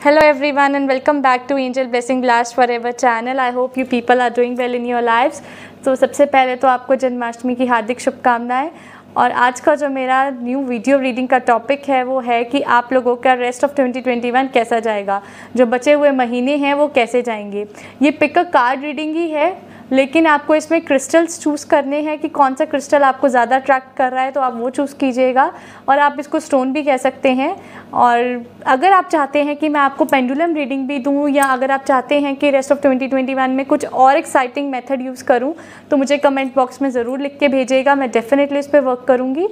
Hello everyone and welcome back to Angel Blessing Blast Forever channel. I hope you people are doing well in your lives. तो सबसे पहले तो आपको जन्माष्टमी की हार्दिक शुभकामनाएं। और आज का जो मेरा न्यू वीडियो रीडिंग का टॉपिक है वो है कि आप लोगों का रेस्ट ऑफ 2021 कैसा जाएगा, जो बचे हुए महीने हैं वो कैसे जाएंगे। ये पिक अ कार्ड रीडिंग ही है, लेकिन आपको इसमें क्रिस्टल्स चूज़ करने हैं कि कौन सा क्रिस्टल आपको ज़्यादा अट्रैक्ट कर रहा है, तो आप वो चूज़ कीजिएगा। और आप इसको स्टोन भी कह सकते हैं। और अगर आप चाहते हैं कि मैं आपको पेंडुलम रीडिंग भी दूं, या अगर आप चाहते हैं कि रेस्ट ऑफ 2021 में कुछ और एक्साइटिंग मेथड यूज़ करूं, तो मुझे कमेंट बॉक्स में ज़रूर लिख के भेजिएगा। मैं डेफिनेटली इस पर वर्क करूँगी।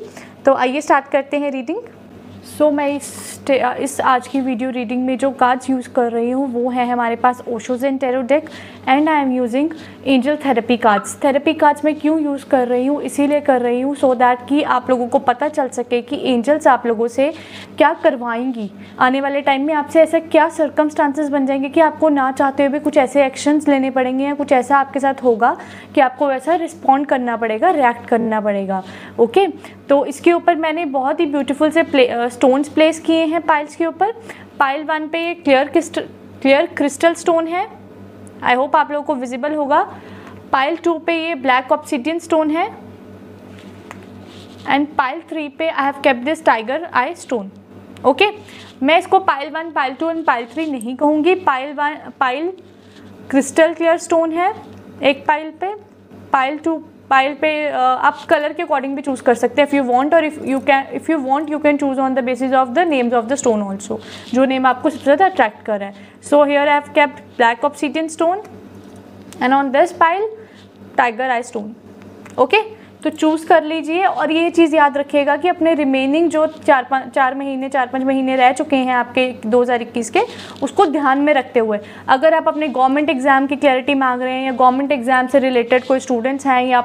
तो आइए स्टार्ट करते हैं रीडिंग। सो मैं इस आज की वीडियो रीडिंग में जो कार्ड्स यूज़ कर रही हूँ वो है हमारे पास Osho zen tarot deck and I am using angel therapy cards. Therapy cards मैं क्यों यूज़ कर रही हूँ, इसीलिए कर रही हूँ सो दैट कि आप लोगों को पता चल सके कि एंजल्स आप लोगों से क्या करवाएंगी। आने वाले टाइम में आपसे ऐसा क्या सर्कमस्टांसेस बन जाएंगे कि आपको ना चाहते हुए भी कुछ ऐसे एक्शंस लेने पड़ेंगे, या कुछ ऐसा आपके साथ होगा कि आपको वैसा रिस्पॉन्ड करना पड़ेगा, रिएक्ट करना पड़ेगा। ओके, तो इसके ऊपर मैंने बहुत ही ब्यूटीफुल से स्टोन्स प्लेस किए हैं पाइल्स के ऊपर। पाइल 1 पे ये क्लियर क्रिस्टल स्टोन है, आई होप आप लोगों को विजिबल होगा। पाइल 2 पे ये ब्लैक ऑब्सिडियन स्टोन है एंड पाइल 3 पे I have kept this tiger eye stone. Okay, मैं इसको पाइल 1, पाइल 2 एंड पाइल 3 नहीं कहूँगी। पाइल क्रिस्टल क्लियर स्टोन है एक पाइल पे। पाइल पे आप कलर के अकॉर्डिंग भी चूज़ कर सकते हैं इफ़ यू वांट, और if you want you can choose on the basis of the names of the stone also, जो नेम आपको सबसे ज़्यादा अट्रैक्ट कर रहा है। So here I have kept black obsidian stone and on this pile tiger eye stone. Okay, तो choose कर लीजिए। और ये चीज़ याद रखिएगा कि अपने रिमेनिंग जो 4-5 महीने रह चुके हैं आपके 2021 के, उसको ध्यान में रखते हुए अगर आप अपने गवर्नमेंट एग्ज़ाम की क्लैरिटी मांग रहे हैं, या गवर्नमेंट एग्ज़ाम से रिलेटेड कोई स्टूडेंट्स हैं, या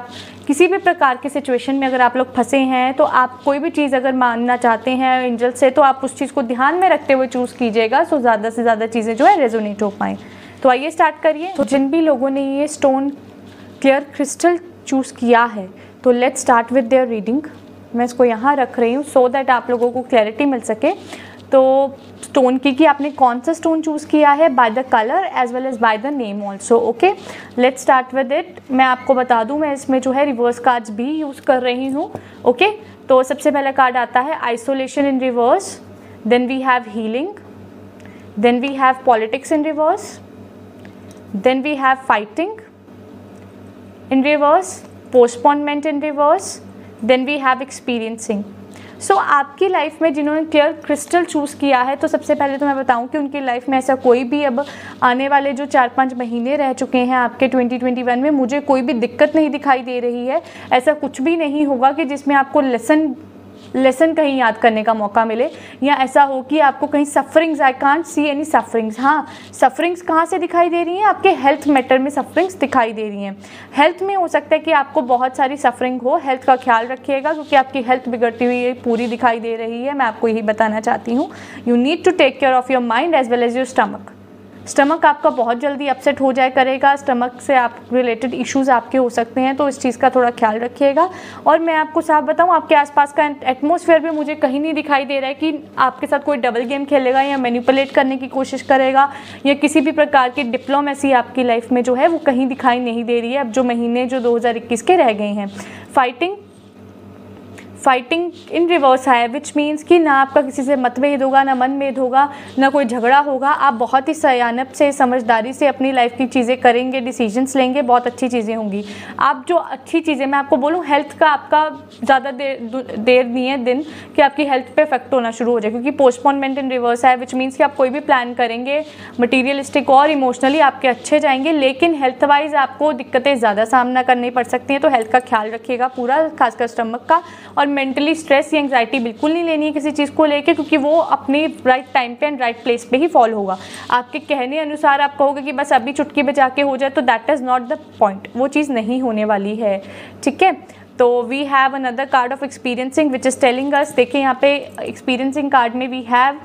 किसी भी प्रकार के सिचुएशन में अगर आप लोग फंसे हैं, तो आप कोई भी चीज़ अगर मानना चाहते हैं एंजल से, तो आप उस चीज़ को ध्यान में रखते हुए चूज़ कीजिएगा, सो ज़्यादा से ज़्यादा चीज़ें जो है रेजोनेट हो पाएँ। तो आइए स्टार्ट करिए। तो जिन भी लोगों ने ये स्टोन क्लियर क्रिस्टल चूज़ किया है, तो let's start with their reading. मैं इसको यहाँ रख रही हूँ सो दैट आप लोगों को क्लैरिटी मिल सके। तो स्टोन की कि आपने कौन सा स्टोन चूज़ किया है, by the colour as well as by the name also. Okay, let's start with it. मैं आपको बता दूँ, मैं इसमें जो है रिवर्स कार्ड्स भी यूज़ कर रही हूँ। ओके, तो सबसे पहला कार्ड आता है isolation in reverse, then we have healing, then we have politics in reverse, then we have fighting in reverse, postponement in reverse, then we have experiencing. So आपकी लाइफ में जिन्होंने क्लियर क्रिस्टल चूज़ किया है, तो सबसे पहले तो मैं बताऊं कि उनकी लाइफ में ऐसा कोई भी अब आने वाले जो 4-5 महीने रह चुके हैं आपके 2021 में, मुझे कोई भी दिक्कत नहीं दिखाई दे रही है। ऐसा कुछ भी नहीं होगा कि जिसमें आपको लेसन कहीं याद करने का मौका मिले, या ऐसा हो कि आपको कहीं sufferings, I can't see any sufferings. हाँ, सफरिंग्स कहाँ से दिखाई दे रही हैं? आपके हेल्थ मैटर में सफरिंग्स दिखाई दे रही हैं। हेल्थ में हो सकता है कि आपको बहुत सारी सफरिंग हो, हेल्थ का ख्याल रखिएगा, क्योंकि आपकी हेल्थ बिगड़ती हुई पूरी दिखाई दे रही है। मैं आपको यही बताना चाहती हूँ, you need to take care of your mind as well as your stomach आपका बहुत जल्दी अपसेट हो जाए करेगा। स्टमक से आप रिलेटेड इश्यूज़ आपके हो सकते हैं, तो इस चीज़ का थोड़ा ख्याल रखिएगा। और मैं आपको साफ बताऊं, आपके आसपास का एटमॉस्फेयर भी मुझे कहीं नहीं दिखाई दे रहा है कि आपके साथ कोई डबल गेम खेलेगा, या मैनिपुलेट करने की कोशिश करेगा, या किसी भी प्रकार की डिप्लोमेसी आपकी लाइफ में जो है वो कहीं दिखाई नहीं दे रही है अब जो महीने जो 2021 के रह गए हैं। फाइटिंग इन रिवर्स है, विच मीन्स कि ना आपका किसी से मतभेद होगा, ना मनभेद होगा, ना कोई झगड़ा होगा। आप बहुत ही सयानप से, समझदारी से अपनी लाइफ की चीज़ें करेंगे, डिसीजंस लेंगे, बहुत अच्छी चीज़ें होंगी। आप जो अच्छी चीज़ें, मैं आपको बोलूँ, हेल्थ का आपका ज़्यादा देर नहीं है दिन कि आपकी हेल्थ पे इफेक्ट होना शुरू हो जाए, क्योंकि पोस्टपोनमेंट इन रिवर्स है, विच मीन्स कि आप कोई भी प्लान करेंगे, मटीरियलिस्टिक और इमोशनली आपके अच्छे जाएंगे, लेकिन हेल्थ वाइज आपको दिक्कतें ज़्यादा सामना करनी पड़ सकती हैं। तो हेल्थ का ख्याल रखिएगा पूरा, खासकर स्टमक का। और मेंटली स्ट्रेस या एंग्जाइटी बिल्कुल नहीं लेनी है किसी चीज़ को लेके, क्योंकि वो अपने राइट टाइम पे एंड राइट प्लेस पे ही फॉल होगा। आपके कहने अनुसार आप कहोगे कि बस अभी चुटकी बजा के हो जाए, तो that is not the point, वो चीज़ नहीं होने वाली है। ठीक है, तो we have another card of experiencing which is telling us. देखिए यहाँ पे एक्सपीरियंसिंग कार्ड में वी हैव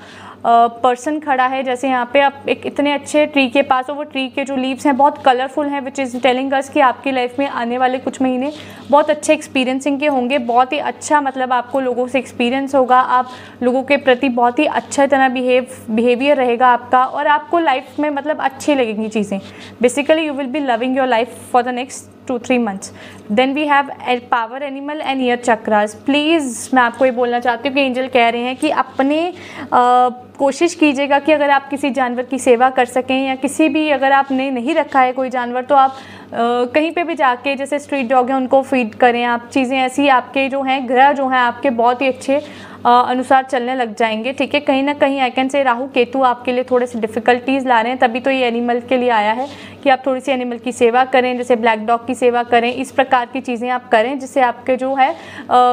पर्सन खड़ा है, जैसे यहाँ पे आप एक इतने अच्छे ट्री के पास हो, वो ट्री के जो लीव्स हैं बहुत कलरफुल हैं, विच इज़ टेलिंग अस कि आपकी लाइफ में आने वाले कुछ महीने बहुत अच्छे एक्सपीरियंसिंग के होंगे, बहुत ही अच्छा मतलब आपको लोगों से एक्सपीरियंस होगा, आप लोगों के प्रति बहुत ही अच्छा तरह बिहेवियर रहेगा आपका, और आपको लाइफ में मतलब अच्छी लगेंगी चीज़ें। Basically you will be loving your life for the next 2-3 months. Then we have power animal and ear chakras. Please मैं आपको ये बोलना चाहती हूँ कि एंजल कह रहे हैं कि अपने कोशिश कीजिएगा कि अगर आप किसी जानवर की सेवा कर सकें, या किसी भी अगर आपने नहीं रखा है कोई जानवर, तो आप कहीं पे भी जाके जैसे स्ट्रीट डॉग हैं उनको फीड करें, आप चीज़ें ऐसी आपके जो हैं ग्रह जो हैं आपके बहुत ही अच्छे अनुसार चलने लग जाएंगे, ठीक है। कहीं ना कहीं I can say Rahu Ketu आपके लिए थोड़े से डिफ़िकल्टीज़ ला रहे हैं, तभी तो ये एनिमल के लिए आया है कि आप थोड़ी सी एनिमल की सेवा करें, जैसे ब्लैक डॉग की सेवा करें, इस प्रकार की चीज़ें आप करें जिससे आपके जो है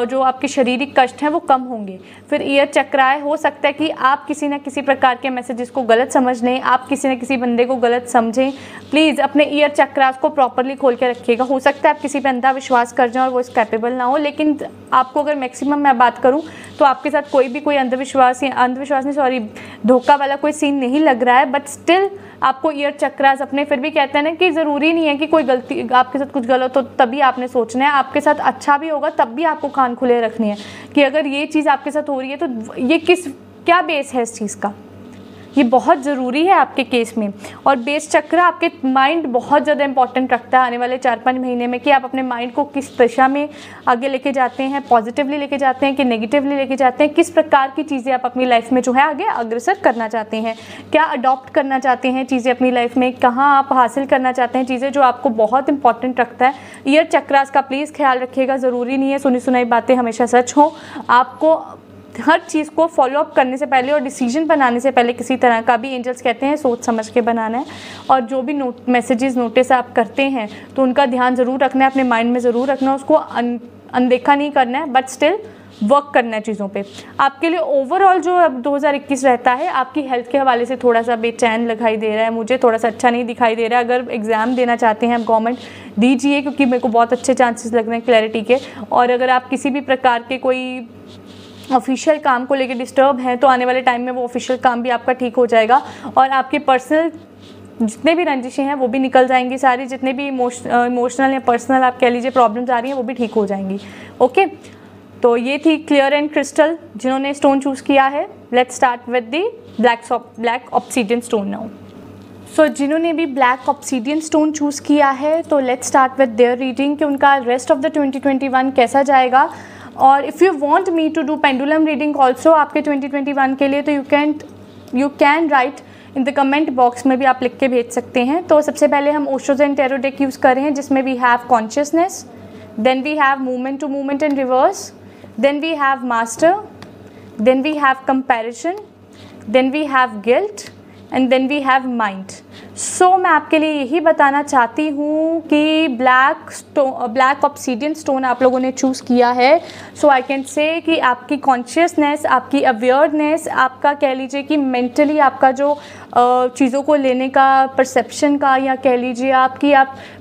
जो आपके शारीरिक कष्ट हैं वो कम होंगे। फिर ईयर चक्राए, हो सकता है कि आप किसी न किसी प्रकार के मैसेजेस को गलत समझ लें, आप किसी न किसी बंदे को गलत समझें, प्लीज़ अपने ईयर चक्रास को प्रॉपरली खोल के रखिएगा। हो सकता है आप किसी पर अंधा विश्वास कर जाएं और वो इस कैपेबल ना हो, लेकिन आपको अगर मैक्सिमम मैं बात करूँ तो आपके साथ कोई अंधविश्वास नहीं, सॉरी, धोखा वाला कोई सीन नहीं लग रहा है, बट स्टिल आपको ईयर चक्रास अपने, फिर भी कहते हैं ना कि ज़रूरी नहीं है कि कोई गलती आपके साथ कुछ गलत हो तभी आपने सोचना है, आपके साथ अच्छा भी होगा तब भी आपको कान खुले रखने हैं कि अगर ये चीज़ आपके साथ हो रही है तो ये क्या बेस है इस चीज़ का, ये बहुत ज़रूरी है आपके केस में। और बेस चक्र आपके माइंड बहुत ज़्यादा इंपॉर्टेंट रखता है आने वाले 4-5 महीने में, कि आप अपने माइंड को किस दिशा में आगे लेके जाते हैं, पॉजिटिवली लेके जाते हैं कि नेगेटिवली लेके जाते हैं, किस प्रकार की चीज़ें आप अपनी लाइफ में जो है आगे अग्रसर करना चाहते हैं, क्या अडॉप्ट करना चाहते हैं चीज़ें अपनी लाइफ में, कहाँ आप हासिल करना चाहते हैं चीज़ें, जो आपको बहुत इंपॉर्टेंट रखता है। ईयर चक्रास का प्लीज़ ख्याल रखिएगा, ज़रूरी नहीं है सुनी सुनाई बातें हमेशा सच हो, आपको हर चीज़ को फॉलोअप करने से पहले और डिसीजन बनाने से पहले किसी तरह का भी, एंजल्स कहते हैं, सोच समझ के बनाना है। और जो भी मैसेजेस नोटिस आप करते हैं तो उनका ध्यान ज़रूर रखना है, अपने माइंड में ज़रूर रखना है, उसको अनदेखा नहीं करना है, बट स्टिल वर्क करना है चीज़ों पे। आपके लिए ओवरऑल जो अब 2021 रहता है आपकी हेल्थ के हवाले से थोड़ा सा बेचैन दिखाई दे रहा है, मुझे थोड़ा सा अच्छा नहीं दिखाई दे रहा है। अगर एग्ज़ाम देना चाहते हैं आप गवर्नमेंट दीजिए, क्योंकि मेरे को बहुत अच्छे चांसेस लग रहे हैं क्लैरिटी के। और अगर आप किसी भी प्रकार के कोई ऑफिशियल काम को लेके डिस्टर्ब हैं तो आने वाले टाइम में वो ऑफिशियल काम भी आपका ठीक हो जाएगा, और आपके पर्सनल जितने भी रंजिशें हैं वो भी निकल जाएंगी सारी, जितने भी इमोशनल या पर्सनल आप कह लीजिए प्रॉब्लम्स आ रही हैं वो भी ठीक हो जाएंगी। ओके, तो ये थी क्लियर एंड क्रिस्टल जिन्होंने स्टोन चूज़ किया है। Let's start with the black obsidian stone now. So जिन्होंने भी ब्लैक ऑब्सीडियन स्टोन चूज़ किया है तो let's start with their reading कि उनका रेस्ट ऑफ द 2021 कैसा जाएगा। और if you want me to do pendulum reading also आपके 2021 के लिए, तो you can write in the comment box में भी आप लिख के भेज सकते हैं। तो सबसे पहले हम Osho zen tarot deck use कर रहे हैं, जिसमें we have consciousness, then we have movement to movement in reverse, then we have master, then we have comparison, then we have guilt and then we have mind. So मैं आपके लिए यही बताना चाहती हूँ कि ब्लैक ऑब्सीडियन स्टोन आप लोगों ने चूज़ किया है। सो आई कैन से कि आपकी कॉन्शियसनेस, आपकी अवेयरनेस, आपका कह लीजिए कि मेंटली आपका जो चीज़ों को लेने का परसेप्शन का, या कह लीजिए आप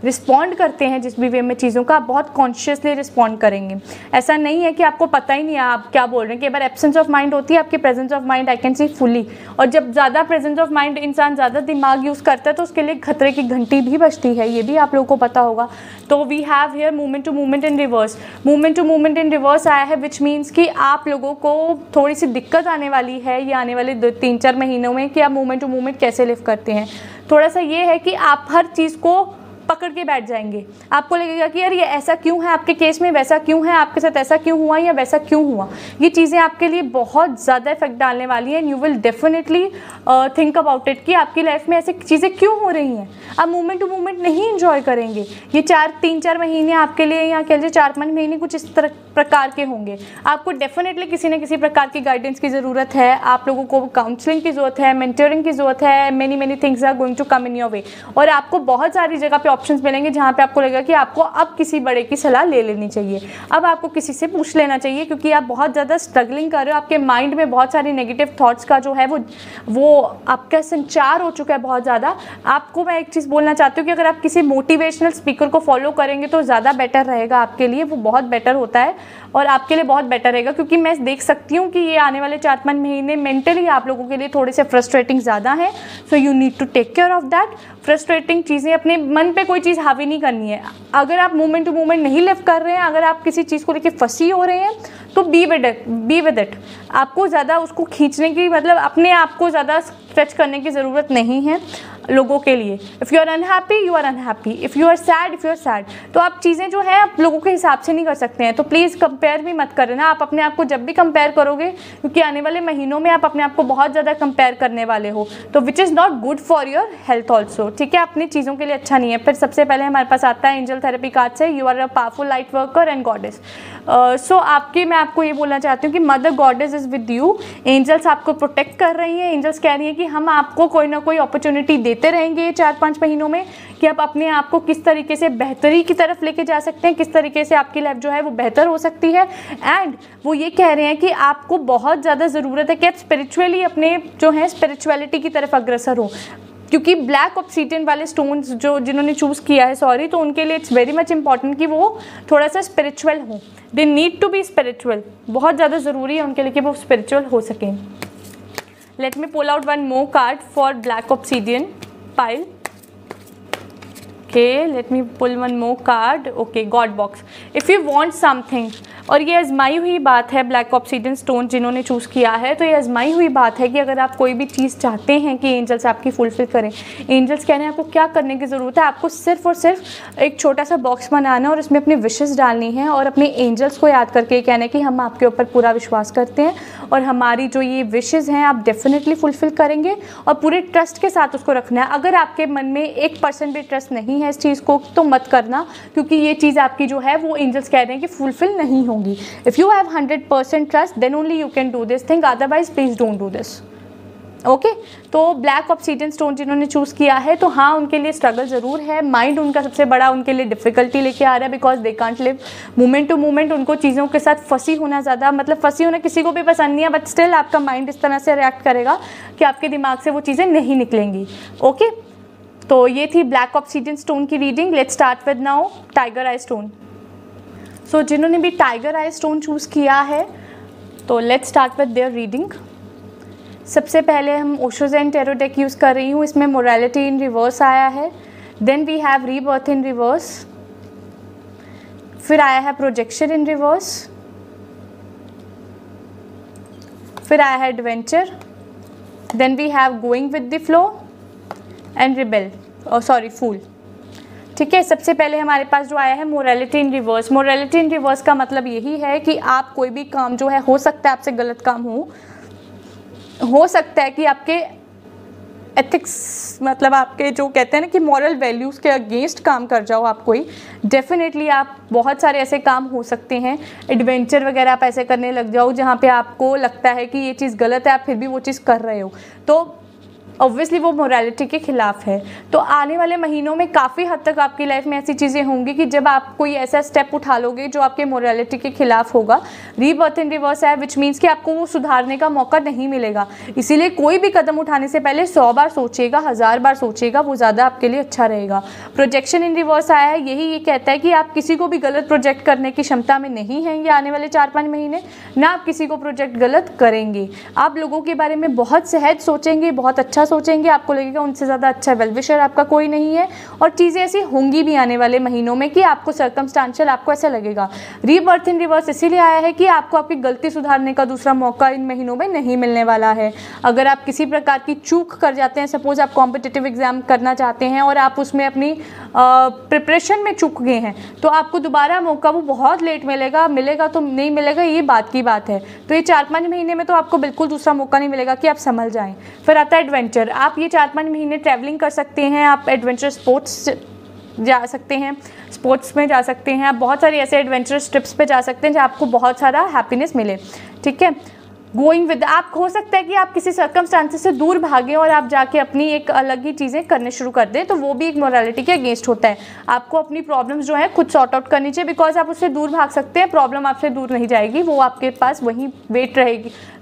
रिस्पॉन्ड करते हैं जिस भी वे में चीज़ों का, आप बहुत कॉन्शियसली रिस्पॉन्ड करेंगे। ऐसा नहीं है कि आपको पता ही नहीं है आप क्या बोल रहे हैं, कि बार एब्सेंस ऑफ माइंड होती है, आपकी presence of mind I can see fully. और जब ज़्यादा प्रेजेंस ऑफ माइंड इंसान ज़्यादा दिमाग यूज़ करता है तो उसके लिए खतरे की घंटी भी बजती है, ये भी आप लोगों को पता होगा। तो we have here movement to movement in reverse. Movement to movement in reverse आया है, विच मीन्स कि आप लोगों को थोड़ी सी दिक्कत आने वाली है ये आने वाले 3-4 महीनों में कि आप मूवमेंट टू मूवमेंट कैसे लिव करते हैं। थोड़ा सा ये है कि आप हर चीज़ को पकड़ के बैठ जाएंगे, आपको लगेगा कि यार ये ऐसा क्यों है आपके केस में, वैसा क्यों है आपके साथ, ऐसा क्यों हुआ या वैसा क्यों हुआ। ये चीज़ें आपके लिए बहुत ज़्यादा इफेक्ट डालने वाली हैं। You will definitely think about it कि आपकी लाइफ में ऐसी चीज़ें क्यों हो रही हैं। आप मूवमेंट टू मूवमेंट नहीं इंजॉय करेंगे। ये 3-4 महीने आपके लिए, या कह लीजिए 4-5 महीने कुछ इस तरह प्रकार के होंगे। आपको डेफिनेटली किसी न किसी प्रकार की गाइडेंस की ज़रूरत है, आप लोगों को काउंसलिंग की ज़रूरत है, मेंटरिंग की ज़रूरत है। Many things are going to come in your way, और आपको बहुत सारी जगह पे ऑप्शंस मिलेंगे जहाँ पे आपको लगेगा कि आपको अब किसी बड़े की सलाह ले लेनी चाहिए, अब आपको किसी से पूछ लेना चाहिए, क्योंकि आप बहुत ज़्यादा स्ट्रगलिंग कर रहे हो, आपके माइंड में बहुत सारी नेगेटिव थॉट्स का जो है वो आपका संचार हो चुका है बहुत ज़्यादा। आपको मैं एक चीज़ बोलना चाहती हूँ कि अगर आप किसी मोटिवेशनल स्पीकर को फॉलो करेंगे तो ज़्यादा बेटर रहेगा आपके लिए, वो बहुत बेटर होता है और आपके लिए बहुत बेटर रहेगा, क्योंकि मैं देख सकती हूँ कि ये आने वाले 4-5 महीने मेंटली आप लोगों के लिए थोड़े से फ्रस्ट्रेटिंग ज़्यादा है। So you need to take care of that. Frustrating चीज़ें, अपने मन पे कोई चीज़ हावी नहीं करनी है। अगर आप मोमेंट टू मोमेंट नहीं लिव कर रहे हैं, अगर आप किसी चीज़ को लेकर फंसी हो रहे हैं, तो बी विद इट। आपको ज़्यादा उसको खींचने की, मतलब अपने आप को ज़्यादा स्ट्रेच करने की ज़रूरत नहीं है लोगों के लिए। If you are unhappy, you are unhappy. If you are sad, तो आप चीज़ें जो है आप लोगों के हिसाब से नहीं कर सकते हैं। तो प्लीज़ कंपेयर भी मत करें ना। आप अपने आप को जब भी कंपेयर करोगे, क्योंकि आने वाले महीनों में आप अपने आप को बहुत ज़्यादा कंपेयर करने वाले हो, तो which is not good for your health also, ठीक है, अपनी चीज़ों के लिए अच्छा नहीं है। फिर सबसे पहले हमारे पास आता है एंजल थेरेपी कार्ड से, you are a powerful light worker and goddess. So मैं आपको ये बोलना चाहती हूँ कि mother goddess is with you. Angels आपको प्रोटेक्ट कर रही हैं। एंजल्स कह रही हैं कि हम आपको कोई ना कोई अपॉर्चुनिटी देते रहेंगे 4-5 महीनों में, कि आप अपने आप को किस तरीके से बेहतरी की तरफ लेके जा सकते हैं, किस तरीके से आपकी लाइफ जो है वो बेहतर हो सकती है। एंड वो ये कह रहे हैं कि आपको बहुत ज़्यादा ज़रूरत है कि आप स्पिरिचुअली अपने जो है स्पिरिचुअलिटी की तरफ अग्रसर हो, क्योंकि ब्लैक ऑब्सीडियन वाले स्टोन्स जिन्होंने चूज़ किया है तो उनके लिए इट्स वेरी मच इंपॉर्टेंट कि वो थोड़ा सा स्पिरिचुअल हो। They need to be spiritual, बहुत ज़्यादा ज़रूरी है उनके लिए कि वो स्पिरिचुअल हो सकें। Let me pull out one more card for black obsidian pile. Okay, let me pull one more card. Okay, God box. If you want something, और ये आजमाई हुई बात है, ब्लैक ऑब्सीडियन स्टोन जिन्होंने चूज़ किया है, तो ये आजमाई हुई बात है कि अगर आप कोई भी चीज़ चाहते हैं कि एंजल्स आपकी फुलफिल करें, एंजल्स कह रहे हैं आपको क्या करने की ज़रूरत है, आपको सिर्फ और सिर्फ एक छोटा सा बॉक्स बनाना है और उसमें अपनी विशेज़ डालनी है और अपने एंजल्स को याद करके कहना है कि हम आपके ऊपर पूरा विश्वास करते हैं और हमारी जो ये विशेज़ हैं आप डेफिनेटली फुलफिल करेंगे, और पूरे ट्रस्ट के साथ उसको रखना है। अगर आपके मन में 1% भी ट्रस्ट नहीं है इस चीज़ को, तो मत करना, क्योंकि ये चीज़ आपकी जो है वो एंजल्स कह रहे हैं कि फुलफिल नहीं होंगी। If you have 100% trust, then only you can do this thing. Otherwise, please don't do this. Okay तो ब्लैक ऑब्सीडियन स्टोन जिन्होंने चूज़ किया है, तो हाँ उनके लिए स्ट्रगल ज़रूर है। माइंड उनका सबसे बड़ा उनके लिए डिफ़िकल्टी लेके आ रहा है, because they can't live moment to moment. उनको चीज़ों के साथ फंसी होना ज़्यादा, मतलब फंसी होना किसी को भी पसंद नहीं है, बट स्टिल आपका माइंड इस तरह से रिएक्ट करेगा कि आपके दिमाग से वो चीज़ें नहीं निकलेंगी। ओके तो ये थी ब्लैक ऑब्सीडियन स्टोन की reading. Let's start with now tiger eye stone. So जिन्होंने भी टाइगर आई स्टोन चूज़ किया है, तो let's start with their reading. सबसे पहले हम Osho zen tarot deck use कर रही हूँ, इसमें मोरालिटी इन रिवर्स आया है, then we have rebirth in reverse, फिर आया है प्रोजेक्शन इन रिवर्स, फिर आया है adventure, then we have going with the flow and rebel, फूल। ठीक है, सबसे पहले हमारे पास जो आया है morality in reverse. Morality in reverse का मतलब यही है कि आप कोई भी काम जो है, हो सकता है आपसे गलत काम हो सकता है कि आपके एथिक्स, मतलब आपके जो कहते हैं ना कि मॉरल वैल्यूज़ के अगेंस्ट काम कर जाओ आप कोई, डेफिनेटली आप बहुत सारे ऐसे काम हो सकते हैं, एडवेंचर वगैरह आप ऐसे करने लग जाओ जहाँ पे आपको लगता है कि ये चीज़ गलत है, आप फिर भी वो चीज़ कर रहे हो, तो ऑब्वियसली वो मोरालिटी के खिलाफ है। तो आने वाले महीनों में काफ़ी हद तक आपकी लाइफ में ऐसी चीज़ें होंगी कि जब आप कोई ऐसा स्टेप उठा लोगे जो आपके मोरालिटी के खिलाफ होगा। रीबर्थ इन रिवर्स है, विच मीन्स कि आपको वो सुधारने का मौका नहीं मिलेगा। इसीलिए कोई भी कदम उठाने से पहले 100 बार सोचिएगा, 1000 बार सोचिएगा, वो ज़्यादा आपके लिए अच्छा रहेगा। प्रोजेक्शन इन रिवर्स आया है, यही ये कहता है कि आप किसी को भी गलत प्रोजेक्ट करने की क्षमता में नहीं हैं ये आने वाले 4-5 महीने, ना आप किसी को प्रोजेक्ट गलत करेंगे। आप लोगों के बारे में बहुत सहज सोचेंगे, बहुत अच्छा सोचेंगे, आपको लगेगा उनसे ज़्यादा अच्छा वेल विशर आपका कोई नहीं है, और चीज़ें ऐसी होंगी भी आने वाले महीनों में कि आपको सर्कमस्टांशियल आपको ऐसा लगेगा। रीबर्थ इन रिवर्स इसीलिए आया है कि आपको आपकी गलती सुधारने का दूसरा मौका इन महीनों में नहीं मिलने वाला है। अगर आप किसी प्रकार की चूक कर जाते हैं, सपोज आप कॉम्पिटिटिव एग्जाम करना चाहते हैं और आप उसमें अपनी प्रिपरेशन में चूक गए हैं, तो आपको दोबारा मौका वो बहुत लेट मिलेगा तो नहीं मिलेगा, ये बात की बात है। तो ये 4-5 महीने में तो आपको बिल्कुल दूसरा मौका नहीं मिलेगा कि आप संभल जाएं। फिर आता है एडवेंचर। आप ये 4-5 महीने ट्रैवलिंग कर सकते हैं, आप एडवेंचर स्पोर्ट्स जा सकते हैं, स्पोर्ट्स में जा सकते हैं, आप बहुत सारी ऐसे एडवेंचरस ट्रिप्स पे जा सकते हैं जहाँ आपको बहुत सारा हैप्पीनेस मिले। ठीक है, गोइंग विद, आप हो सकता है कि आप किसी सर्कमस्टांसेस से दूर भागें और आप जाके अपनी एक अलग ही चीज़ें करने शुरू कर दें, तो वो भी एक मोरालिटी के अगेंस्ट होता है। आपको अपनी प्रॉब्लम्स जो है खुद सॉर्ट आउट करनी चाहिए, बिकॉज आप उससे दूर भाग सकते हैं, प्रॉब्लम आपसे दूर नहीं जाएगी, वो आपके पास वहीं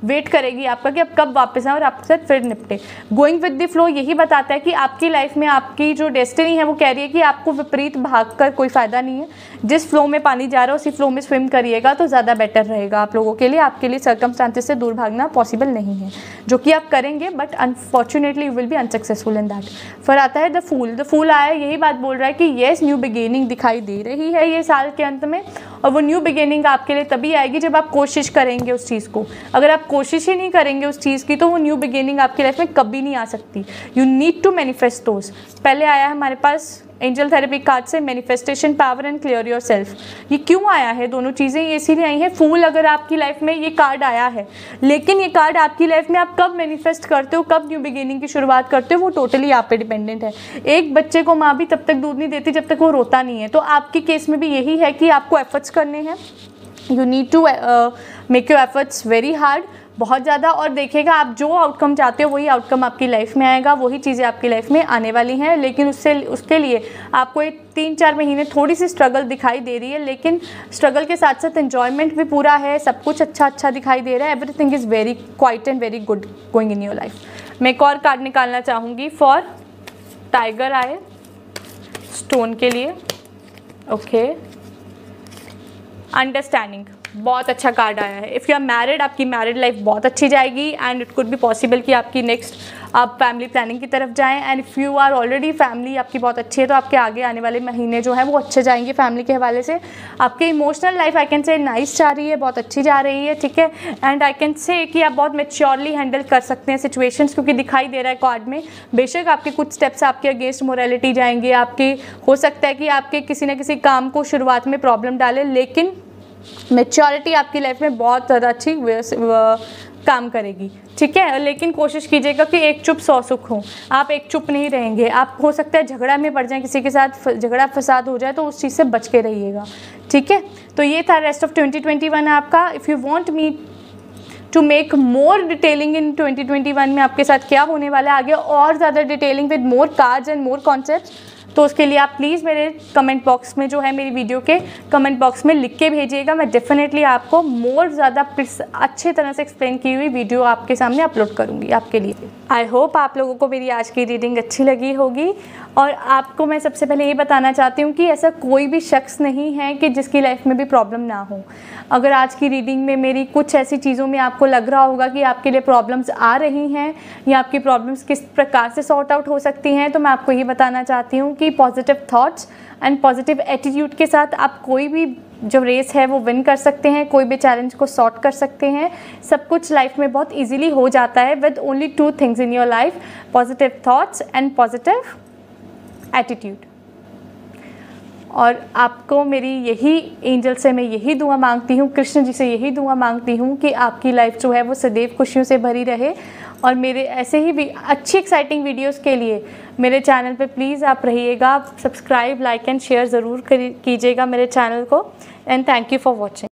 वेट करेगी आपका कि आप कब वापस आए और आपसे फिर निपटे। गोइंग विद द फ्लो यही बताता है कि आपकी लाइफ में आपकी जो डेस्टिनी है वो कह रही है कि आपको विपरीत भाग कर कोई फ़ायदा नहीं है, जिस फ्लो में पानी जा रहा है उसी फ्लो में स्विम करिएगा तो ज़्यादा बेटर रहेगा आप लोगों के लिए। आपके लिए सर्कमस्टांसेस से दूर भागना पॉसिबल नहीं है, जो कि आप करेंगे, but unfortunately you will be unsuccessful in that. फिर आता है द फूल। द फूल आया यही बात बोल रहा है कि येस, न्यू बिगिनिंग दिखाई दे रही है ये साल के अंत में, और वो न्यू बिगिनिंग आपके लिए तभी आएगी जब आप कोशिश करेंगे उस चीज़ को। अगर आप कोशिश ही नहीं करेंगे उस चीज़ की तो वो न्यू बिगिनिंग आपकी लाइफ में कभी नहीं आ सकती। यू नीड टू मैनिफेस्ट दोस। पहले आया है हमारे पास एंजल थेरेपी कार्ड से manifestation power and clear your self. ये क्यों आया है, दोनों चीज़ें ये इसीलिए आई हैं। फूल अगर आपकी लाइफ में ये कार्ड आया है, लेकिन ये कार्ड आपकी लाइफ में आप कब मैनिफेस्ट करते हो, कब न्यू बिगिनिंग की शुरुआत करते हो, वो टोटली आप पे डिपेंडेंट है। एक बच्चे को माँ भी तब तक दूध नहीं देती जब तक वो रोता नहीं है, तो आपके केस में भी यही है कि आपको एफर्ट्स करने हैं। You need to make your efforts very hard, बहुत ज़्यादा, और देखिएगा आप जो आउटकम चाहते हो वही आउटकम आपकी लाइफ में आएगा, वही चीज़ें आपकी लाइफ में आने वाली हैं। लेकिन उसके लिए आपको एक 3-4 महीने थोड़ी सी स्ट्रगल दिखाई दे रही है, लेकिन स्ट्रगल के साथ साथ एन्जॉयमेंट भी पूरा है, सब कुछ अच्छा दिखाई दे रहा है। Everything is very quiet and very good going in your life. मैं एक और कार्ड निकालना चाहूँगी फॉर टाइगर आए स्टोन के लिए। ओके, अंडरस्टैंडिंग, बहुत अच्छा कार्ड आया है। इफ़ यू आर मैरिड, आपकी मैरिड लाइफ बहुत अच्छी जाएगी, and it could be possible कि आपकी नेक्स्ट आप फैमिली प्लानिंग की तरफ जाएं। And if you are already family आपकी बहुत अच्छी है तो आपके आगे आने वाले महीने जो है वो अच्छे जाएंगे फैमिली के हवाले से। आपकी emotional life I can say nice जा रही है, बहुत अच्छी जा रही है, ठीक है। एंड आई कैन से कि आप बहुत मेच्योरली हैंडल कर सकते हैं सिचुएशंस, क्योंकि दिखाई दे रहा है कार्ड में। बेशक आपके कुछ स्टेप्स आपके अगेंस्ट मोरालिटी जाएंगे, आपके हो सकता है कि आपके किसी न किसी काम को शुरुआत में प्रॉब्लम डाले, लेकिन मैच्योरिटी आपकी लाइफ में बहुत ज़्यादा अच्छी काम करेगी, ठीक है। लेकिन कोशिश कीजिएगा कि एक चुप 100 सुख हो। आप एक चुप नहीं रहेंगे, आप हो सकता है झगड़ा में पड़ जाएं, किसी के साथ झगड़ा फसाद हो जाए, तो उस चीज़ से बच के रहिएगा, ठीक है। तो ये था रेस्ट ऑफ 2021 आपका। If you want me to make more detailing in 2021 में आपके साथ क्या होने वाला है आगे, और ज़्यादा detailing with more cards and more concepts, तो उसके लिए आप प्लीज़ मेरे कमेंट बॉक्स में जो है मेरी वीडियो के कमेंट बॉक्स में लिख के भेजिएगा। मैं डेफिनेटली आपको मोर ज़्यादा अच्छे तरह से एक्सप्लेन की हुई वीडियो आपके सामने अपलोड करूँगी आपके लिए। आई होप आप लोगों को मेरी आज की रीडिंग अच्छी लगी होगी। और आपको मैं सबसे पहले ये बताना चाहती हूँ कि ऐसा कोई भी शख्स नहीं है कि जिसकी लाइफ में भी प्रॉब्लम ना हो। अगर आज की रीडिंग में मेरी कुछ ऐसी चीज़ों में आपको लग रहा होगा कि आपके लिए प्रॉब्लम्स आ रही हैं या आपकी प्रॉब्लम्स किस प्रकार से सॉर्ट आउट हो सकती हैं, तो मैं आपको ये बताना चाहती हूँ कि positive thoughts and positive attitude के साथ आप कोई भी जो रेस है वो विन कर सकते हैं, कोई भी चैलेंज को सॉर्ट कर सकते हैं। सब कुछ लाइफ में बहुत इजीली हो जाता है with only 2 things in your life, positive thoughts and positive attitude. और आपको मेरी यही एंजल से मैं यही दुआ मांगती हूँ, कृष्ण जी से यही दुआ मांगती हूँ कि आपकी लाइफ जो है वो सदैव खुशियों से भरी रहे। और मेरे ऐसे ही भी अच्छी एक्साइटिंग वीडियोस के लिए मेरे चैनल पे प्लीज़ आप रहिएगा, सब्सक्राइब, लाइक एंड शेयर ज़रूर कीजिएगा मेरे चैनल को। And thank you for watching.